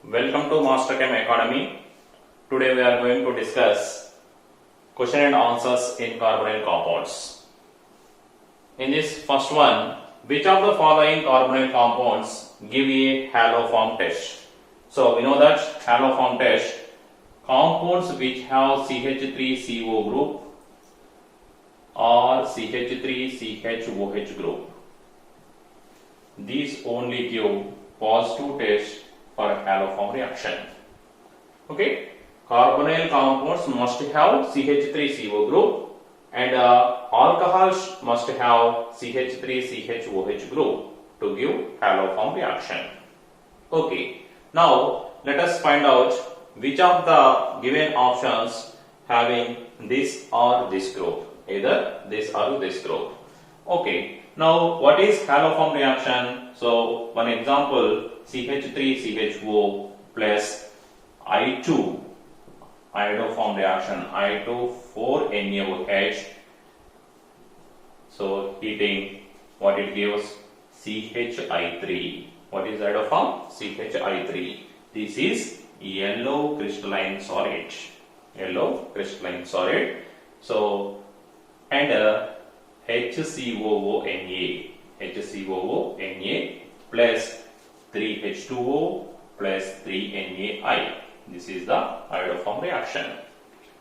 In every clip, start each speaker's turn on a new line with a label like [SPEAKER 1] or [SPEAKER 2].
[SPEAKER 1] Welcome to Master Chem Academy. Today we are going to discuss question and answers in carbonyl compounds. In this first one, which of the following carbonyl compounds give a halo form test? So we know that halo form test, compounds which have CH3CO group or CH3CHOH group, these only give positive test for halo form reaction. Okay, carbonyl compounds must have CH3CO group and alcohols must have CH3CHOH group to give halo form reaction. Okay, now let us find out which of the given options having this or this group, either this or this group. Okay, now what is halo form reaction? So one example, CH3CHO plus I2 iodoform reaction, I2,4NaOH. So heating, what it gives? CHI3. What is iodoform? CHI3. This is yellow crystalline solid. Yellow crystalline solid. So and HCOONA. HCOONA plus 3H2O plus 3NaI. This is the iodoform reaction.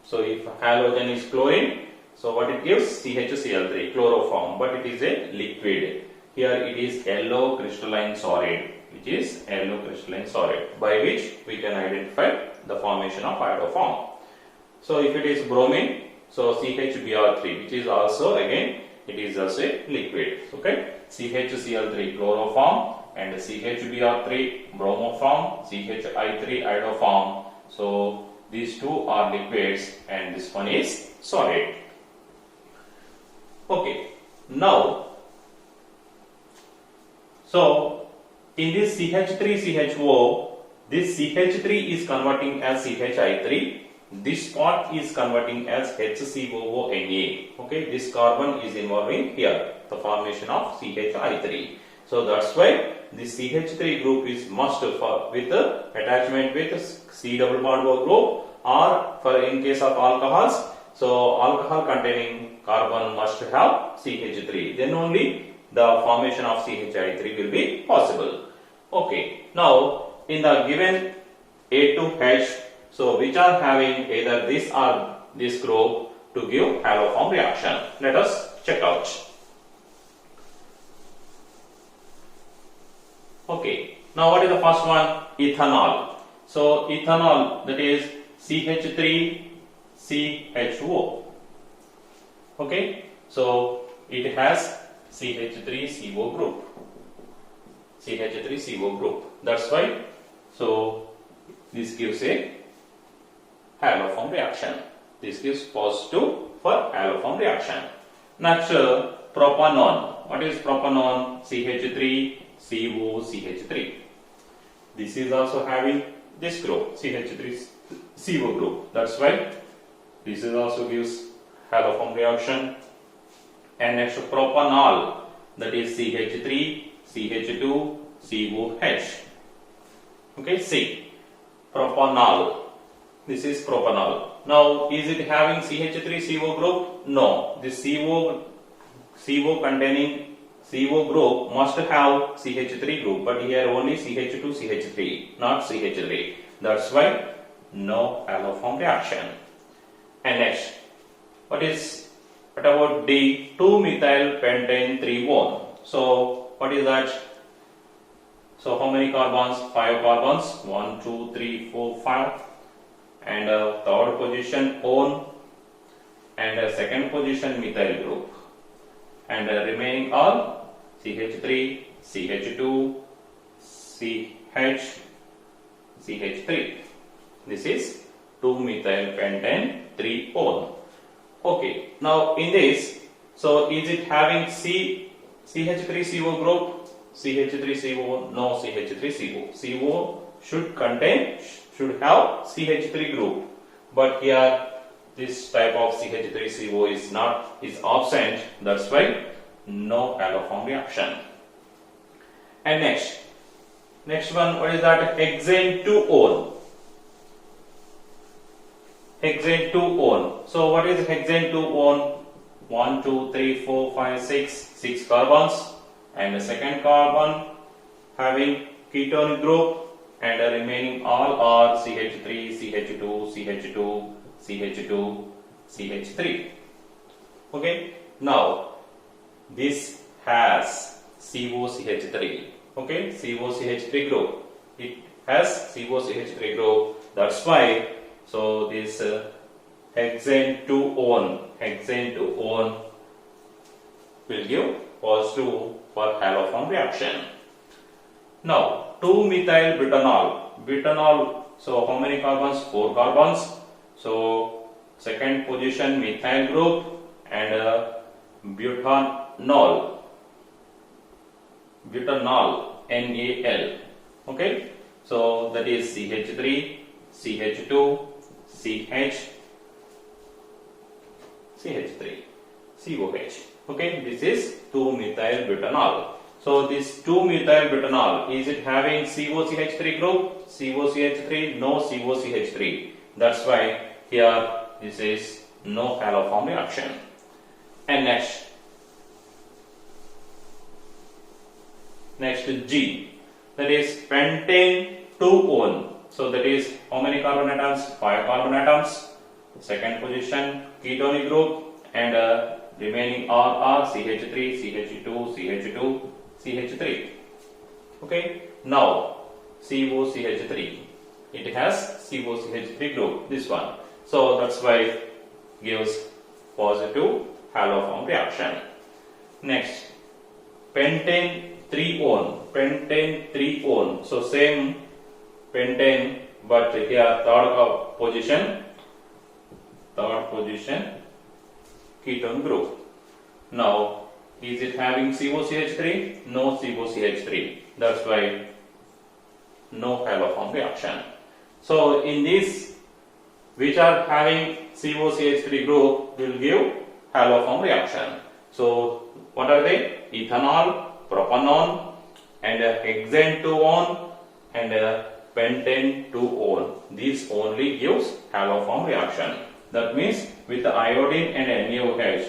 [SPEAKER 1] So if halogen is chlorine, so what it gives? CHCl3, chloroform, but it is a liquid. Here it is yellow crystalline solid, which is yellow crystalline solid, by which we can identify the formation of iodoform. So if it is bromine, so CHBr3, which is also again it is also a liquid. Okay, CHCl3 chloroform and CHBr3 bromoform, CHI3 iodoform. So these two are liquids and this one is solid. Okay, now so in this CH3CHO, this CH3 is converting as CHI3. This part is converting as HCOONA. Okay, this carbon is involving here the formation of CHI3. So that's why this CH3 group is must for with the attachment with C double bond O group, or for in case of alcohols, so alcohol containing carbon must have CH3. Then only the formation of CHI3 will be possible. Okay, now in the given A2H, so which are having either this or this group to give halo form reaction. Let us check out. Okay, now what is the first one? Ethanol. So ethanol, that is CH3CHO. Okay, so it has CH3CO group. CH3CO group. That's why. So this gives a halo form reaction. This gives positive for halo form reaction. Next, propanone. What is propanone? CH3COCH3. This is also having this group, CH3CO group. That's why this is also gives halo form reaction. And next, propanol, that is CH3CH2COH. Okay, C. Propanol. This is propanol. Now, is it having CH3CO group? No. This CO containing CO group must have CH3 group, but here only CH2CH3, not CH3. That's why no halo form reaction. And next, what about D? 2-methyl pentane 3-one. So what is that? So how many carbons? 5 carbons. 1, 2, 3, 4, 5. And third position one, and second position methyl group, and remaining all CH3, CH2, CH, CH3. This is 2-methyl pentane 3-one. Okay, now in this, so is it having CH3CO group? CH3CO, no CH3CO. CO should have CH3 group, but here this type of CH3CO is absent. That's why no halo form reaction. And next, Next one, what is that? Hexane 2-one. Hexane 2-one. So what is hexane 2-one? 1, 2, 3, 4, 5, 6 carbons, and the second carbon having ketone group, and the remaining all are CH3, CH2, CH2, CH2, CH3. Okay. Now this has COCH3. Okay, COCH3 group. It has COCH3 group. That's why. So this hexane 2-one will give positive for haloform reaction. Now 2-methyl butanol. Butanol. So how many carbons? 4 carbons. So second position methyl group, and butanol. NaL. Okay. So that is CH3, CH2, CH3, COH. Okay, this is 2-methyl butanol. So this 2-methyl butanol, is it having COCH3 group? COCH3, no COCH3. That's why here this is no haloform reaction. And next G, that is pentane 2-one. So that is how many carbon atoms? 5 carbon atoms. Second position ketone group, and remaining are CH3, CH2, CH2, CH3. Okay. Now COCH3, it has COCH3 group, this one. So that's why gives positive haloform reaction. Next, pentane 3-one. Pentane 3-one. So same pentane, but here third position ketone group. Now is it having COCH3? No COCH3. That's why no haloform reaction. So in this, which are having COCH3 group will give haloform reaction. So what are they? Ethanol, propanol, and hexane 2-one, and pentane 2-one. This only gives haloform reaction. That means with iodine and NaOH,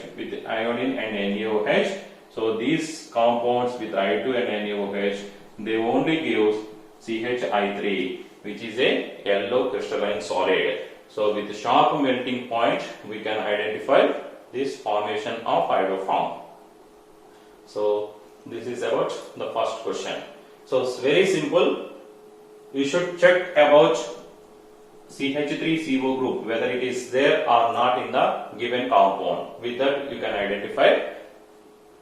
[SPEAKER 1] so these compounds with I2 and NaOH, they only give CHI3, which is a yellow crystalline solid. So with sharp melting point, we can identify this formation of hydroform. So this is about the first question. So it's very simple. You should check about CH3CO group, whether it is there or not in the given compound. With that, you can identify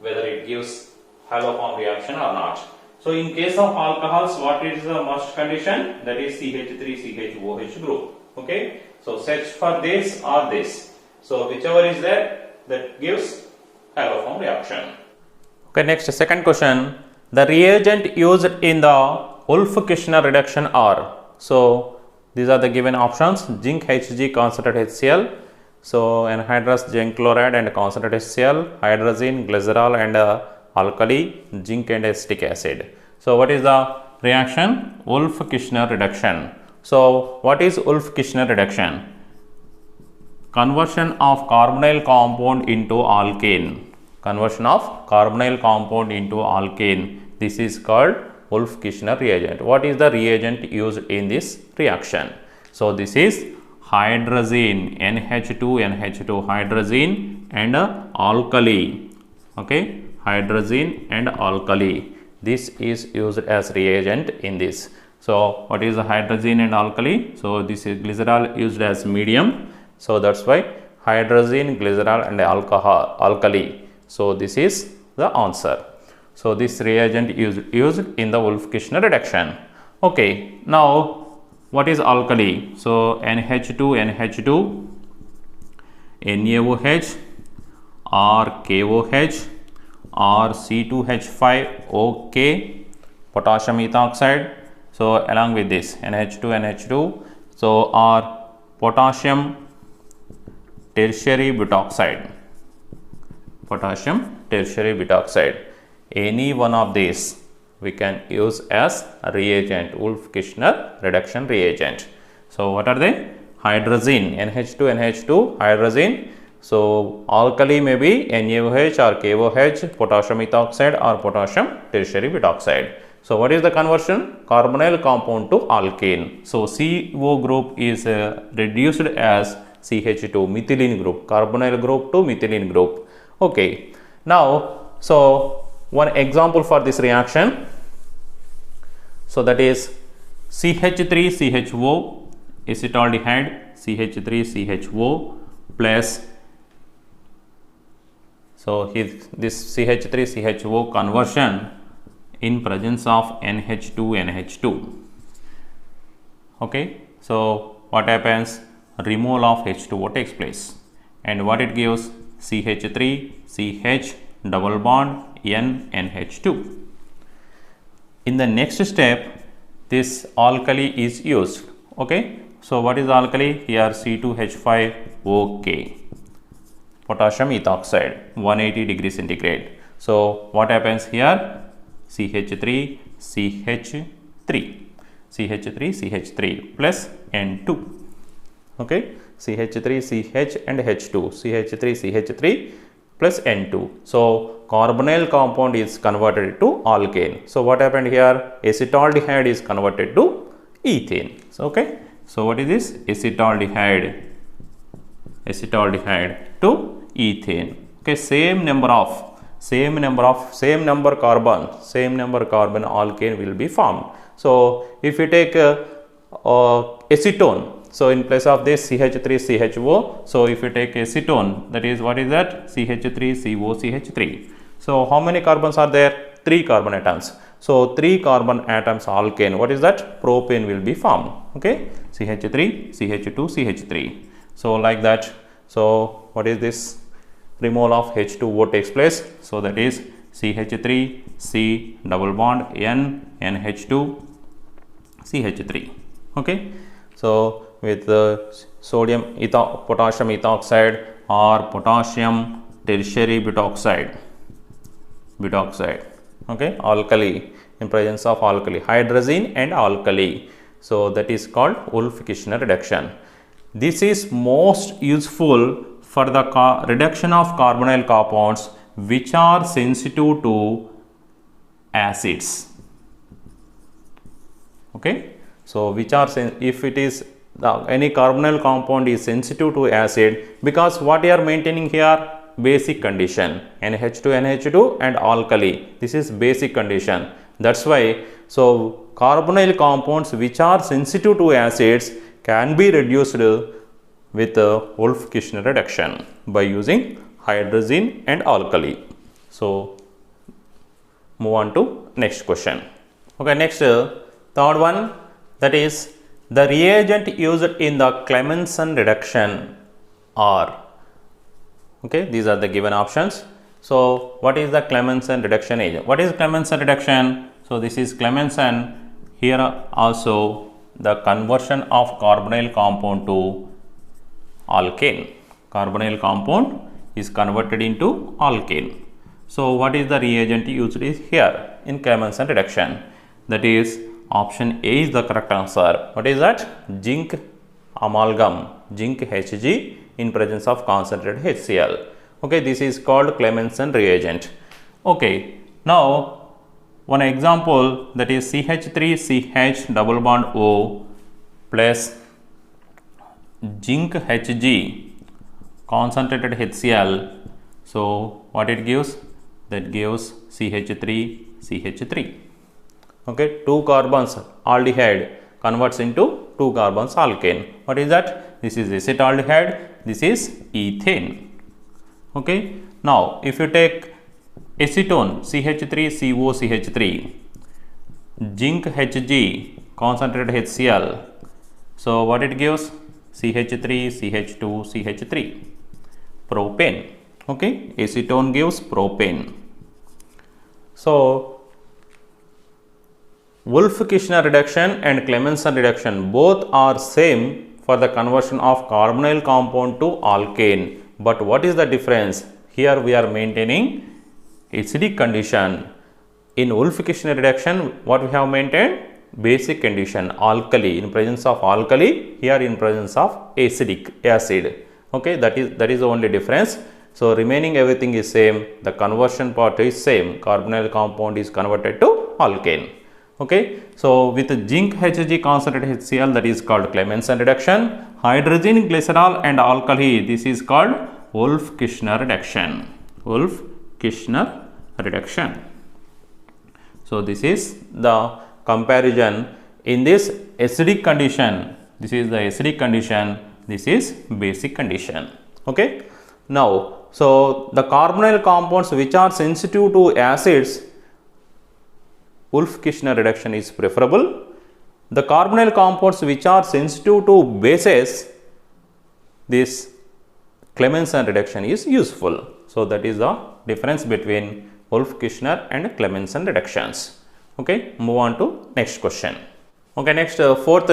[SPEAKER 1] whether it gives haloform reaction or not. So in case of alcohols, what is the must condition? That is CH3CHOH group. Okay. So search for this or this. So whichever is there, that gives haloform reaction. Okay. Next, second question. The reagent used in the Wolff-Kishner reduction are. So these are the given options: zinc Hg concentrate HCl, so anhydrous zinc chloride and concentrate HCl, hydrazine, glycerol and alkali, zinc and acetic acid. So what is the reaction? Wolff-Kishner reduction. So what is Wolff-Kishner reduction? Conversion of carbonyl compound into alkane. Conversion of carbonyl compound into alkane. This is called Wolff-Kishner reagent. What is the reagent used in this reaction? So this is hydrazine, NH2, hydrazine and alkali. Okay, hydrazine and alkali. This is used as reagent in this. So what is the hydrazine and alkali? So this is glycerol used as medium. So that's why hydrazine, glycerol and alkali. So this is the answer. So this reagent is used in the Wolff-Kishner reduction. Okay, now what is alkali? So NH2, NaOH or KOH or C2H5OK, potassium ethoxide. So along with this NH2, so or potassium tertiary butoxide. Any one of these we can use as a reagent, Wolff-Kishner reduction reagent. So what are they? Hydrazine, NH2, NH2, hydrazine. So alkali may be NaOH or KOH, potassium ethoxide or potassium tertiary butoxide. So what is the conversion? Carbonyl compound to alkane. So CO group is reduced as CH2, methylene group, carbonyl group to methylene group. Okay. Now, so one example for this reaction. So that is CH3CHO, acetaldehyde, CH3CHO plus, so this CH3CHO conversion in presence of NH2NH2. Okay, so what happens? Removal of H2O takes place, and what it gives? CH3CH double bond NH2. In the next step, this alkali is used. Okay, so what is alkali? Here C2H5OK, potassium ethoxide, 180 degrees centigrade. So what happens here? CH3CH3 plus N2. Okay, CH3CH and H2, CH3CH3 plus N2. So carbonyl compound is converted to alkane. So what happened here? Acetaldehyde is converted to ethane. So, okay, so what is this? Acetaldehyde to ethane. Okay, same number carbon alkane will be formed. So if you take acetone, so in place of this CH3CHO, so if you take acetone, that is, what is that? CH3COCH3. So how many carbons are there? 3 carbon atoms. So 3 carbon atoms alkane, what is that? Propane will be formed. Okay, CH3, CH2, CH3. So like that. So what is this? Removal of H2O takes place. So that is CH3, C double bond N, NH2, CH3. Okay, so with potassium ethoxide or potassium tertiary butoxide, okay, alkali, in presence of alkali, hydrazine and alkali. So that is called Wolff-Kishner reduction. This is most useful for the reduction of carbonyl compounds which are sensitive to acids. Okay, so which are, if it is any carbonyl compound is sensitive to acid, because what you are maintaining here? Basic condition, NH2 and alkali. This is basic condition. That's why, so carbonyl compounds which are sensitive to acids can be reduced with Wolff-Kishner reduction by using hydrazine and alkali. So move on to next question. Okay, next third one, that is the reagent used in the Clemmensen reduction are, okay, these are the given options. So what is the Clemmensen reduction agent? What is Clemmensen reduction? So this is Clemmensen. Here also the conversion of carbonyl compound to alkane. Carbonyl compound is converted into alkane. So what is the reagent used here in Clemmensen reduction? That is option A is the correct answer. What is that? Zinc amalgam, zinc Hg in presence of concentrated HCl. Okay, this is called Clemmensen reagent. Okay, now one example, that is CH3CH double bond O plus zinc Hg concentrated HCl. So what it gives? That gives CH3CH3. Okay, 2 carbons aldehyde converts into 2 carbons alkane. What is that? This is acetaldehyde, this is ethane. Okay, now if you take acetone, CH3COCH3, zinc Hg concentrated HCl. So what it gives? CH3CH2CH3, propane. Okay, acetone gives propane. So Wolff-Kishner reduction and Clemmensen reduction both are same for the conversion of carbonyl compound to alkane. But what is the difference? Here we are maintaining acidic condition. in Wolff-Kishner reduction, what we have maintained? Basic condition, alkali, in presence of alkali, here in presence of acidic acid. Okay, that is the only difference. So remaining everything is same, the conversion part is same, carbonyl compound is converted to alkane. Okay, so with zinc Hg concentrated HCl, that is called Clemmensen reduction. Hydrogen, glycerol and alkali, this is called Wolff-Kishner reduction. Wolff-Kishner reduction. So this is the comparison in this acidic condition. This is the acidic condition, this is basic condition. Okay. Now, so the carbonyl compounds which are sensitive to acids, Wolff-Kishner reduction is preferable. The carbonyl compounds which are sensitive to bases, this Clemmensen reduction is useful. So that is the difference between Wolff-Kishner and Clemmensen reductions. Okay, move on to next question. Okay, next fourth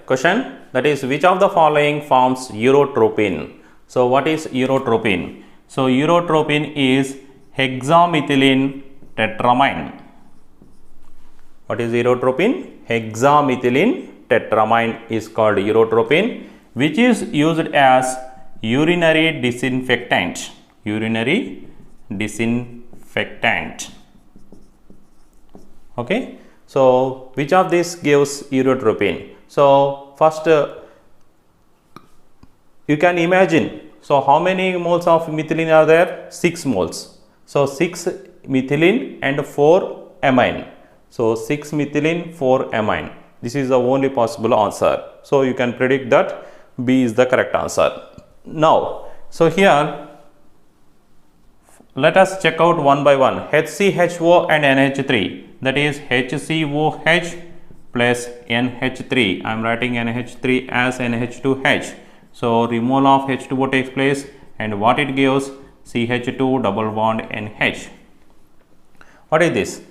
[SPEAKER 1] question, that is which of the following forms urotropin? So what is urotropin? So urotropin is hexamethylene tetramine. What is urotropin? Hexamethylene tetramine is called urotropin, which is used as urinary disinfectant. Urinary disinfectant. Okay. So which of these gives urotropin? So first you can imagine. So how many moles of methylene are there? 6 moles. So 6 methylene and 4 amine. So 6 methylene, 4 amine. This is the only possible answer. So you can predict that B is the correct answer. Now, so here let us check out one by one. HCHO and NH3, that is HCOH plus NH3. I am writing NH3 as NH2H. So removal of H2O takes place, and what it gives? CH2 double bond NH. What is this?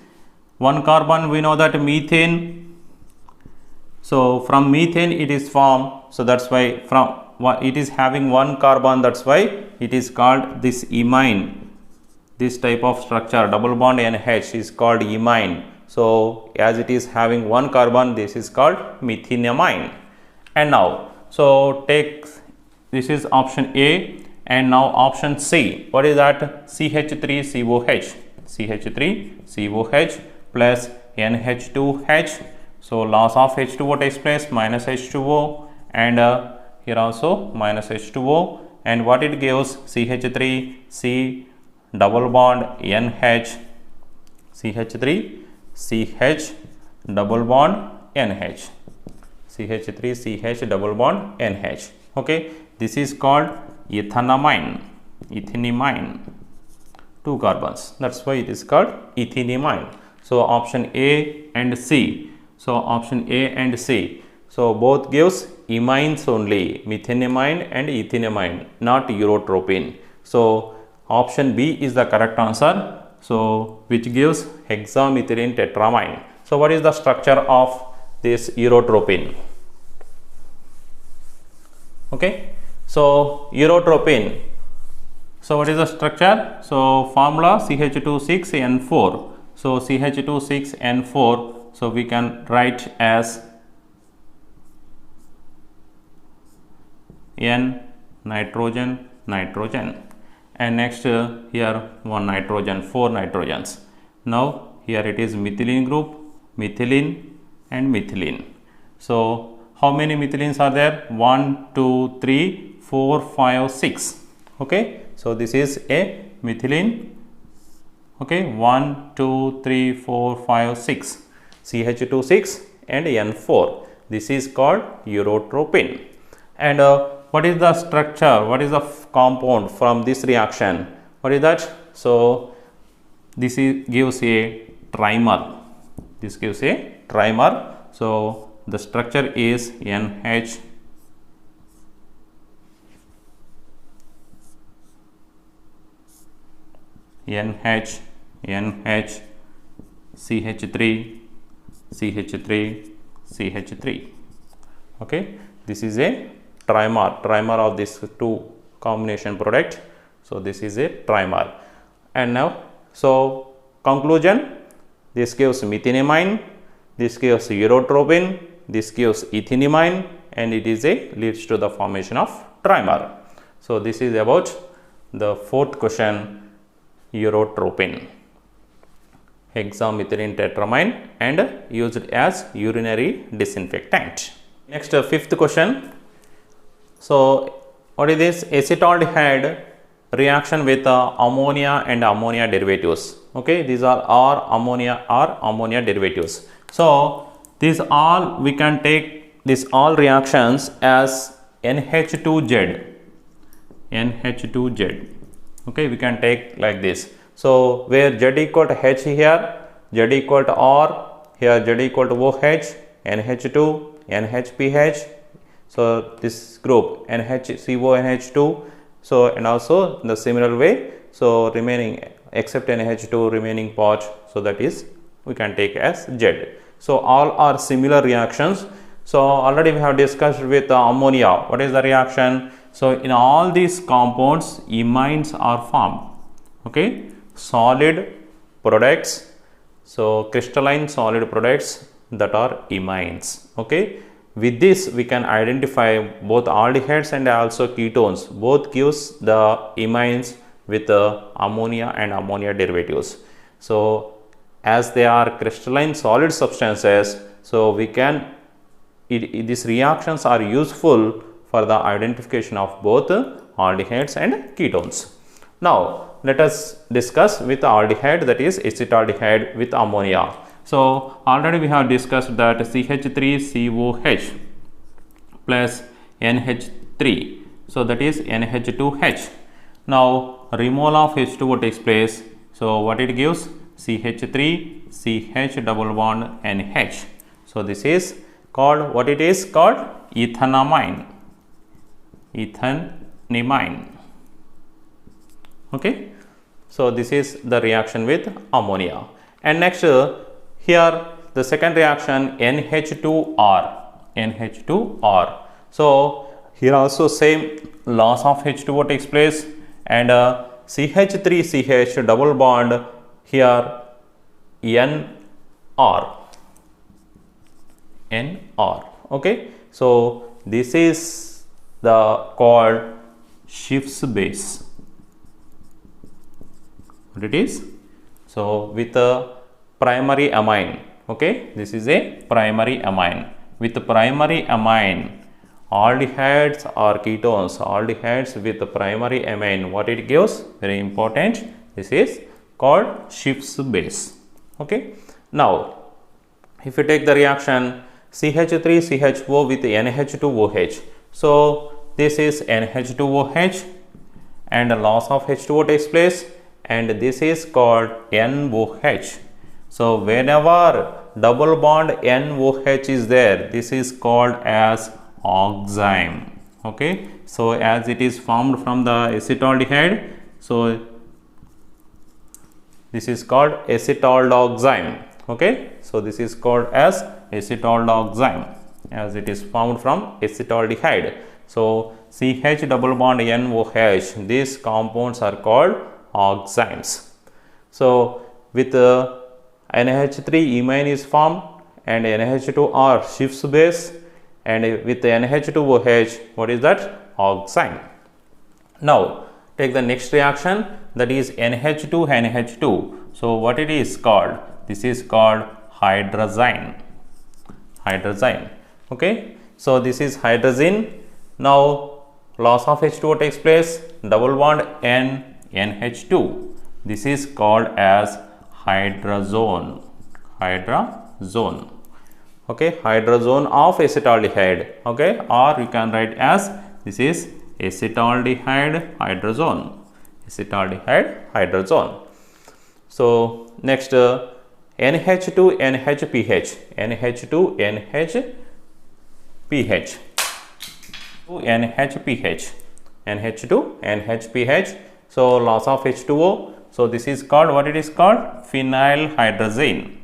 [SPEAKER 1] One carbon, we know that methane. So from methane it is formed. So that's why from it is having one carbon, that's why it is called this imine. This type of structure, double bond NH, is called imine. So as it is having one carbon, this is called methenamine. And now, so take, this is option A, and now option C. What is that? CH3COH. CH3COH plus NH2H. So loss of H2O takes place, minus H2O, and here also minus H2O, and what it gives? CH3C double bond NH, CH3 CH double bond NH, CH3 CH double bond NH. Okay, this is called ethanamine. 2 carbons, that's why it is called ethanamine. So option A and C. So option A and C. So both gives imines only, methenamine and ethanamine, not urotropin. So option B is the correct answer. So which gives hexamethylene tetramine. So what is the structure of this urotropin? Okay. So urotropin. So what is the structure? So formula CH26N4. So CH26N4. So we can write as N nitrogen, nitrogen. And next here one nitrogen, 4 nitrogens. Now here it is methylene group, methylene and methylene. So how many methylenes are there? 1, 2, 3, 4, 5, 6. Okay. So this is a methylene. Okay. 1, 2, 3, 4, 5, 6. CH26 and N4. This is called urotropin. And what is the structure? What is the compound from this reaction? What is that? So this gives a trimer. This gives a trimer. So the structure is NH, NH, NH, CH3, CH3, CH3. Okay, this is a trimer of this two combination product. So this is a trimer. And now, so conclusion, this gives methenamine, this gives urotropin, this gives ethenamine, and it is leads to the formation of trimer. So this is about the fourth question, urotropin, hexamethylene tetramine, and used as urinary disinfectant. Next, fifth question. So what is this? Acetaldehyde reaction with ammonia and ammonia derivatives. Okay, these are ammonia derivatives. So these all we can take these all reactions as NH2Z. Okay, we can take like this. So where Z equal to H here, Z equal to R, here Z equal to OH, NH2, NHPH. So this group NHCONH2. So and also the similar way. So remaining except NH2 remaining part. So that is we can take as Z. So all are similar reactions. So already we have discussed with ammonia. What is the reaction? So in all these compounds, imines are formed. Okay, solid products. So crystalline solid products that are imines. Okay, with this we can identify both aldehydes and also ketones. Both gives the imines with ammonia and ammonia derivatives. So as they are crystalline solid substances, so we can these reactions are useful for the identification of both aldehydes and ketones. Now let us discuss with aldehyde, that is acetaldehyde with ammonia. So already we have discussed that CH3COH plus NH3, so that is NH2H. Now removal of H2O takes place. So what it gives? CH3 CH double bond NH. So this is called, what it is called? Ethanamine. Okay, so this is the reaction with ammonia. And next here the second reaction, NH2R. So here also same loss of H2O takes place, and CH3CH double bond here NR. Okay, so this is the called Schiff's base. What it is? So with a primary amine. Okay, this is a primary amine. With the primary amine, aldehydes or ketones, aldehydes with the primary amine, what it gives? Very important. This is called Schiff's base. Okay, now if you take the reaction CH3CHO with NH2OH, so this is NH2OH and loss of H2O takes place, and this is called NOH. So whenever double bond NOH is there, this is called as oxime. Okay, so as it is formed from the acetaldehyde, so this is called acetaldoxime. Okay, so this is called as acetaldoxime as it is formed from acetaldehyde. So CH double bond NOH, these compounds are called oximes. So with NH3 imine is formed and NH2R Schiff's base, and with NH2OH, what is that? Oxime. Now take the next reaction, that is NH2NH2. So what it is called? This is called hydrazine. Okay, so this is hydrazine. Now loss of H2O takes place, double bond NH2. This is called as hydrazone. Okay, hydrazone of acetaldehyde. Okay, or you can write as this is acetaldehyde hydrazone. So next NH2NHPH. NH2NHPH. So loss of H2O. So this is called, what it is called? Phenylhydrazine.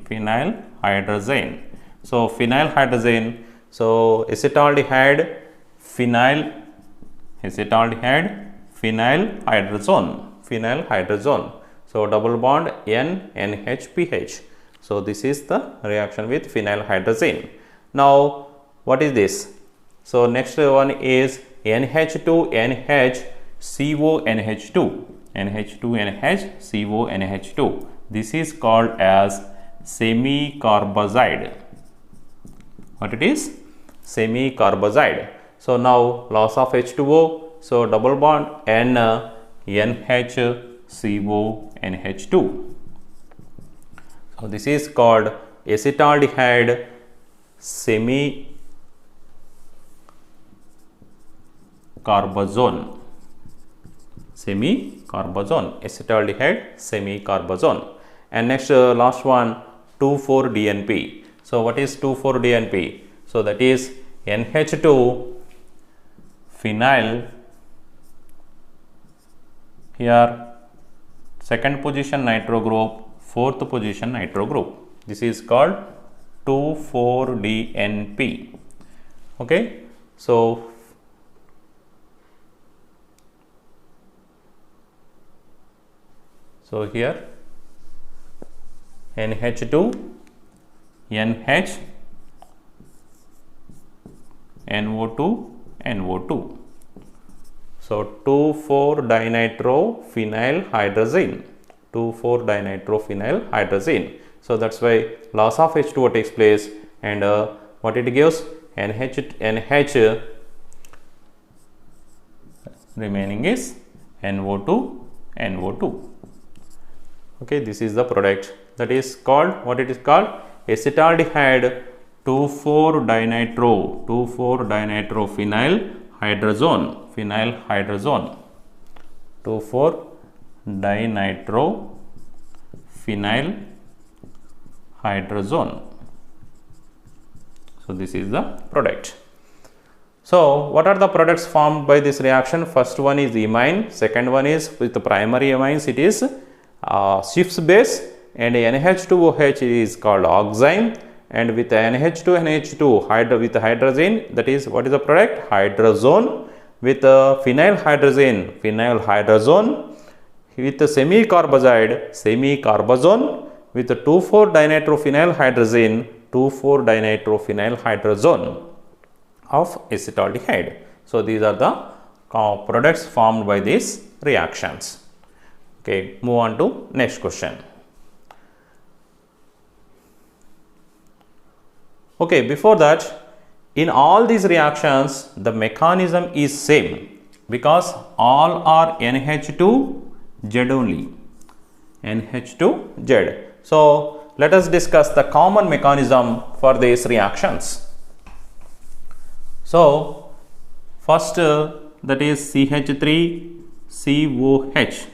[SPEAKER 1] So phenylhydrazine. So acetaldehyde, phenylhydrazone. So double bond NHPH. So this is the reaction with phenylhydrazine. Now what is this? So next one is NH2NH-CONH2. NH2NH-CONH2. This is called as semi-carbazide. What it is? Semi-carbazide. So now loss of H2O. So double bond N NH-CONH2. So this is called acetaldehyde semi-carbazone. Acetaldehyde semi-carbazone. And next last one, 2,4-DNP. So what is 2,4-DNP? So that is NH2 phenyl, here second position nitro group, fourth position nitro group. This is called 2,4-DNP. Okay, so here NH2 NH NO2 NO2. So 2,4-dinitrophenylhydrazine. 2,4-dinitrophenylhydrazine. So that's why loss of H2O takes place, and what it gives? NH remaining is NO2 NO2. Okay, this is the product that is called, what it is called? Acetaldehyde 2,4-dinitrophenylhydrazone. 2,4-dinitrophenylhydrazone. So this is the product. So what are the products formed by this reaction? First one is imine, second one is with the primary amines, it is Schiff's base, and NH2OH is called oxime, and with NH2 NH2 with hydrazine, that is, what is the product? Hydrazone. With phenylhydrazine, phenylhydrazone. With the semi-carbazone. With the 2,4-dinitrophenylhydrazine, 2,4-dinitrophenylhydrazone of acetaldehyde. So these are the products formed by these reactions. Okay, move on to next question. Okay, before that, in all these reactions, the mechanism is same because all are NH2Z only. NH2Z. So let us discuss the common mechanism for these reactions. So first that is CH3COH.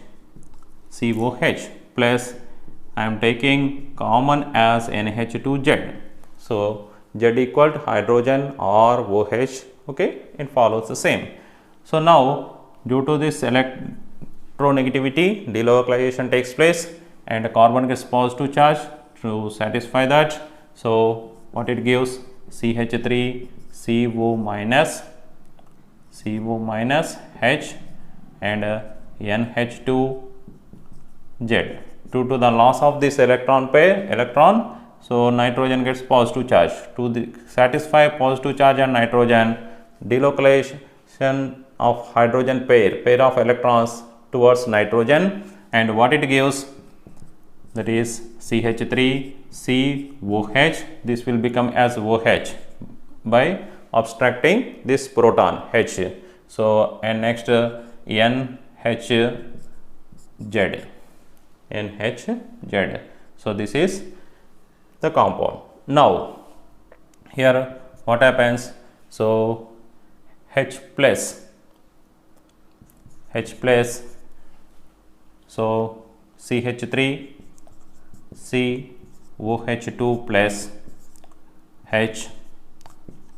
[SPEAKER 1] COH plus I am taking common as NH2Z. So Z equal to hydrogen or OH, okay, it follows the same. So now due to this electronegativity, delocalization takes place and carbon gets positive charge to satisfy that. So what it gives? CH3CO minus H and NH2Z. Due to the loss of this electron, so nitrogen gets positive charge. To satisfy positive charge on nitrogen, delocalization of hydrogen pair of electrons towards nitrogen, and what it gives? That is CH3COH. This will become as OH by abstracting this proton H. So and next NHZ. So this is the compound. Now here what happens? So H plus, so CH3 COH2 plus H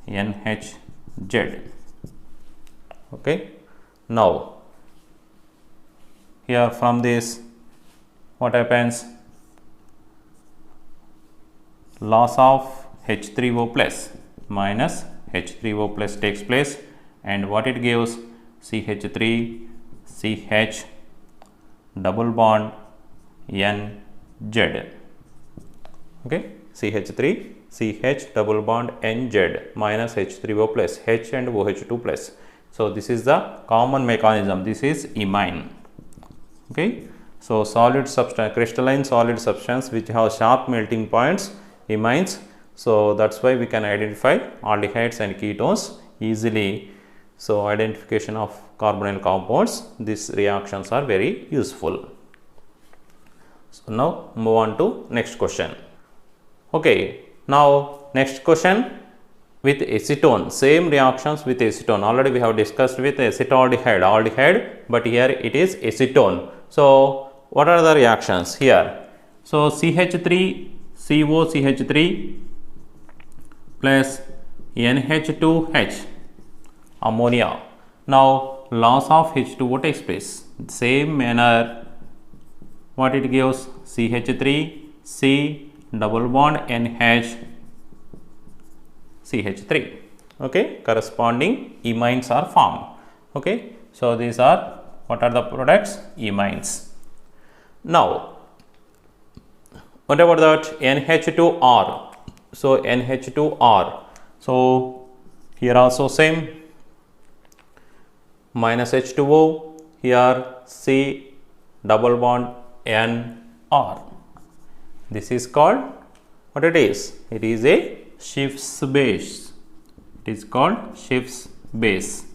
[SPEAKER 1] NHZ. Okay, now here from this what happens? Loss of H3O plus minus H3O plus takes place, and what it gives? CH3 CH double bond NZ. Okay, CH3 CH double bond NZ minus H3O plus H and OH2 plus. So this is the common mechanism. This is imine. Okay, so solid substance, crystalline solid substance which have sharp melting points, imines. So that's why we can identify aldehydes and ketones easily. So identification of carbonyl compounds, these reactions are very useful. So now move on to next question. Okay, now next question with acetone, same reactions with acetone. Already we have discussed with acetaldehyde, but here it is acetone. So what are the reactions here? So CH3 COCH3 plus NH2H ammonia. Now loss of H2O takes place. Same manner, what it gives? CH3 C double bond NH CH3. Okay, corresponding imines are formed. Okay, so these are, what are the products? Imines. Now what about that NH2R? So NH2R, so here also same, minus H2O, here C double bond NR. This is called, what it is? It is a Schiff's base. It is called Schiff's base.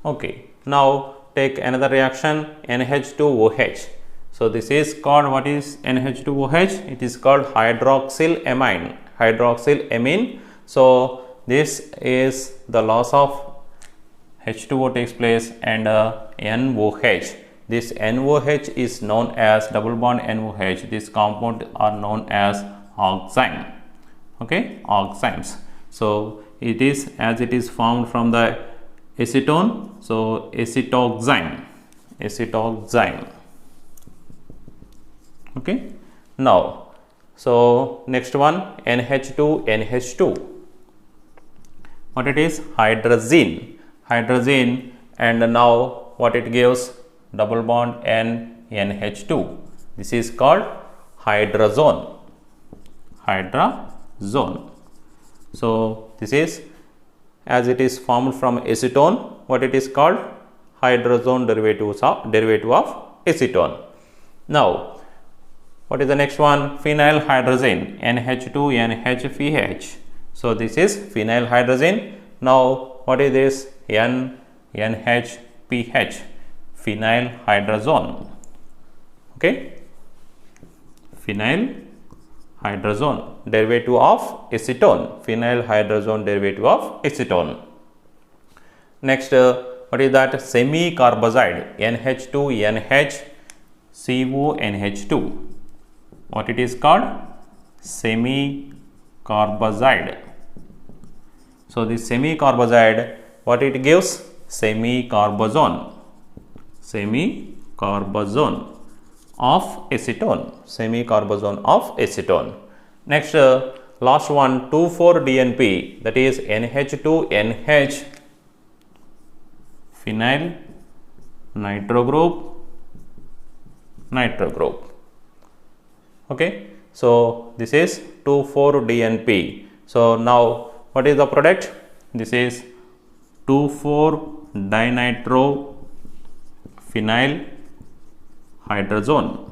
[SPEAKER 1] Okay, now take another reaction, NH2OH. So this is called, what is NH2OH? It is called hydroxylamine. Hydroxylamine. So this is the loss of H2O takes place and NOH. This NOH is known as double bond NOH. This compound are known as oxime. Okay, oximes. So it is, as it is formed from the acetone, so acetoxime. Okay, now so next one, NH2NH2. What it is? Hydrazine, and now what it gives? Double bond NH2. This is called hydrazone. So this is, as it is formed from acetone, what it is called? Hydrazone derivative of acetone. Now what is the next one? Phenylhydrazine, NH2NHPH. So this is phenylhydrazine. Now what is this? NHPH, phenylhydrazone. Okay, phenylhydrazone, derivative of acetone. Phenylhydrazone, derivative of acetone. Next, what is that? Semicarbazide, NH2NH CONH2. What it is called? Semicarbazide. So this semicarbazide, what it gives? Semicarbazone of acetone. Next, last one, 2,4-DNP, that is NH2NH phenyl nitro group. Okay, so this is 2,4-DNP. So now what is the product? This is 2,4-dinitrophenyl hydrazone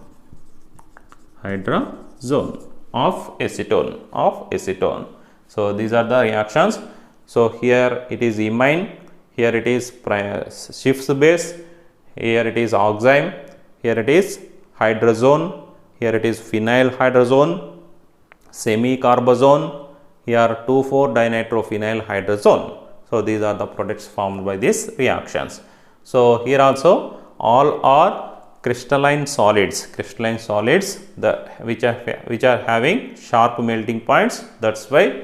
[SPEAKER 1] of acetone. So these are the reactions. So here it is imine, here it is Schiff's base, here it is oxime, here it is hydrazone, here it is phenylhydrazone, semicarbazone, here 2,4-dinitrophenyl hydrazone. So these are the products formed by these reactions. So here also all are crystalline solids, which are having sharp melting points. That's why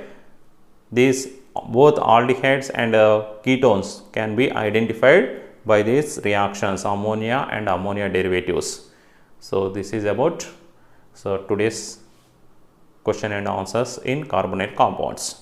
[SPEAKER 1] these both aldehydes and ketones can be identified by these reactions, ammonia and ammonia derivatives. So this is about today's question and answers in carbonate compounds.